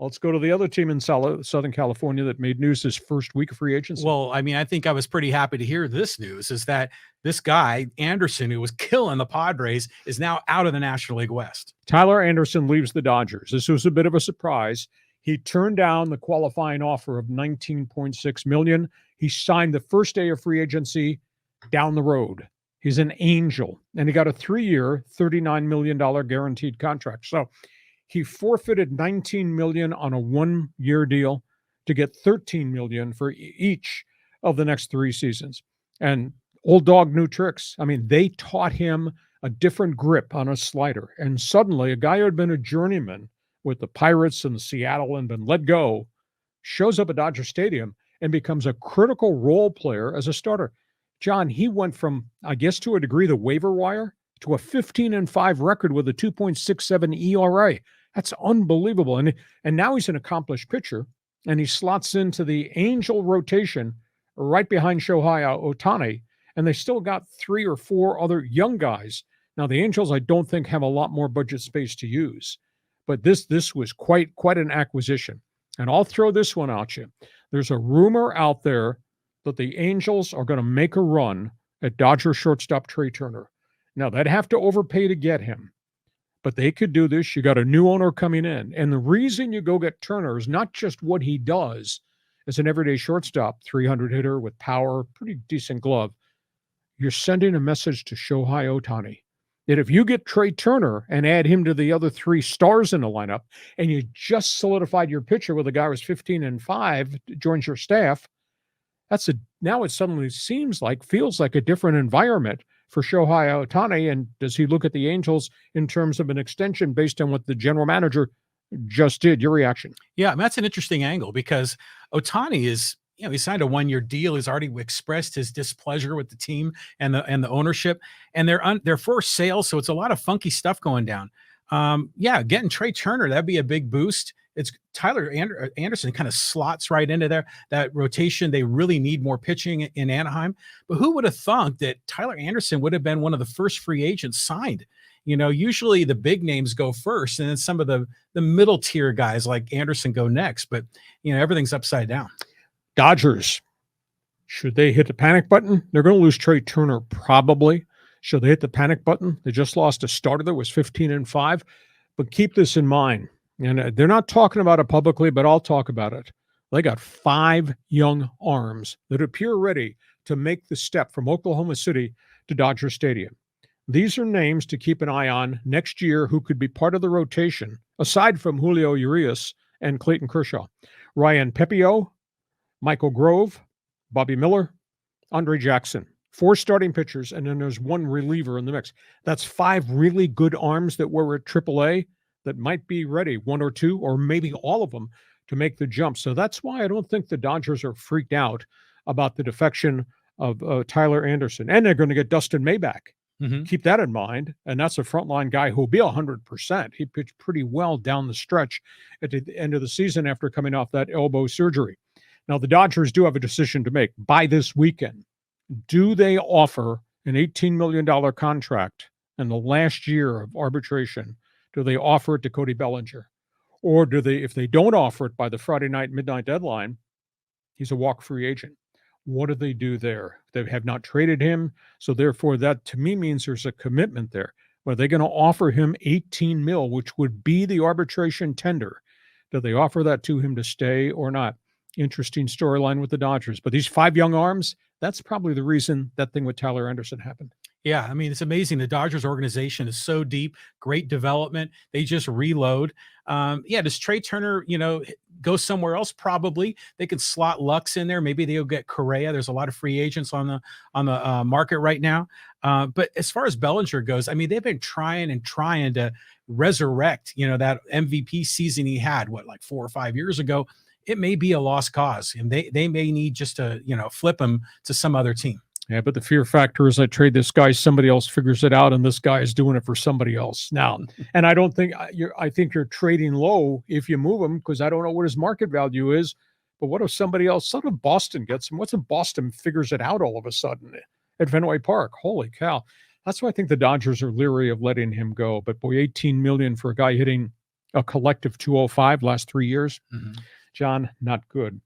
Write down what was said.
Let's go to the other team in Southern California that made news this first week of free agency. Well, I mean, I think I was pretty happy to hear this news is that this guy, Anderson, who was killing the Padres, is now out of the National League West. Tyler Anderson leaves the Dodgers. This was a bit of a surprise. He turned down the qualifying offer of $19.6 million. He signed the first day of free agency down the road. He's an Angel, and he got a 3-year, $39 million guaranteed contract. So he forfeited $19 million on a 1-year deal to get $13 million for each of the next 3 seasons. And old dog, new tricks. I mean, they taught him a different grip on a slider. And suddenly, a guy who had been a journeyman with the Pirates and the Seattle and been let go shows up at Dodger Stadium and becomes a critical role player as a starter. John, he went from, I guess to a degree, the waiver wire to a 15-5 record with a 2.67 ERA. That's unbelievable. And now he's an accomplished pitcher, and he slots into the Angel rotation right behind Shohei Ohtani, and they still got 3 or 4 other young guys. Now, the Angels, I don't think, have a lot more budget space to use, but this was quite an acquisition. And I'll throw this one at you. There's a rumor out there that the Angels are going to make a run at Dodger shortstop Trea Turner. Now, they'd have to overpay to get him, but they could do this. You got a new owner coming in. And the reason you go get Turner is not just what he does as an everyday shortstop, 300 hitter with power, pretty decent glove. You're sending a message to Shohei Ohtani that if you get Trea Turner and add him to the other 3 stars in the lineup, and you just solidified your pitcher with a guy who's 15-5, joins your staff, now it suddenly feels like a different environment for Shohei Ohtani. And does he look at the Angels in terms of an extension based on what the general manager just did? Your reaction? Yeah, that's an interesting angle because Ohtani is, he signed a 1-year deal. He's already expressed his displeasure with the team and the ownership, and they're for sale. So it's a lot of funky stuff going down. Getting Trea Turner, that'd be a big boost. It's Tyler Anderson kind of slots right into that rotation. They really need more pitching in Anaheim. But who would have thought that Tyler Anderson would have been one of the first free agents signed? Usually the big names go first, and then some of the middle tier guys like Anderson go next. But, everything's upside down. Dodgers, should they hit the panic button? They're going to lose Trea Turner probably. Should they hit the panic button? They just lost a starter that was 15-5. But keep this in mind. And they're not talking about it publicly, but I'll talk about it. They got 5 young arms that appear ready to make the step from Oklahoma City to Dodger Stadium. These are names to keep an eye on next year who could be part of the rotation, aside from Julio Urias and Clayton Kershaw. Ryan Pepio, Michael Grove, Bobby Miller, Andre Jackson. 4 starting pitchers, and then there's 1 reliever in the mix. That's 5 really good arms that were at AAA that might be ready, 1 or 2, or maybe all of them, to make the jump. So that's why I don't think the Dodgers are freaked out about the defection of Tyler Anderson. And they're going to get Dustin May back. Mm-hmm. Keep that in mind. And that's a frontline guy who'll be 100%. He pitched pretty well down the stretch at the end of the season after coming off that elbow surgery. Now, the Dodgers do have a decision to make by this weekend. Do they offer an $18 million contract in the last year of arbitration? Do they offer it to Cody Bellinger? Or do they, if they don't offer it by the Friday night midnight deadline, he's a walk free agent. What do they do there? They have not traded him. So therefore, that to me means there's a commitment there. Are they going to offer him $18 million, which would be the arbitration tender? Do they offer that to him to stay or not? Interesting storyline with the Dodgers. But these 5 young arms, that's probably the reason that thing with Tyler Anderson happened. Yeah, I mean, it's amazing. The Dodgers organization is so deep, great development. They just reload. Does Trea Turner, go somewhere else? Probably. They could slot Lux in there. Maybe they'll get Correa. There's a lot of free agents on the market right now. But as far as Bellinger goes, I mean, they've been trying to resurrect, that MVP season he had, 4 or 5 years ago. It may be a lost cause, and they may need just to, flip him to some other team. Yeah, but the fear factor is I trade this guy, somebody else figures it out, and this guy is doing it for somebody else now. And I don't think I think you're trading low if you move him, because I don't know what his market value is. But what if somebody else, what if Boston gets him? What's if Boston figures it out all of a sudden at Fenway Park? Holy cow. That's why I think the Dodgers are leery of letting him go. But boy, $18 million for a guy hitting a collective 205 last 3 years. Mhm. John, not good.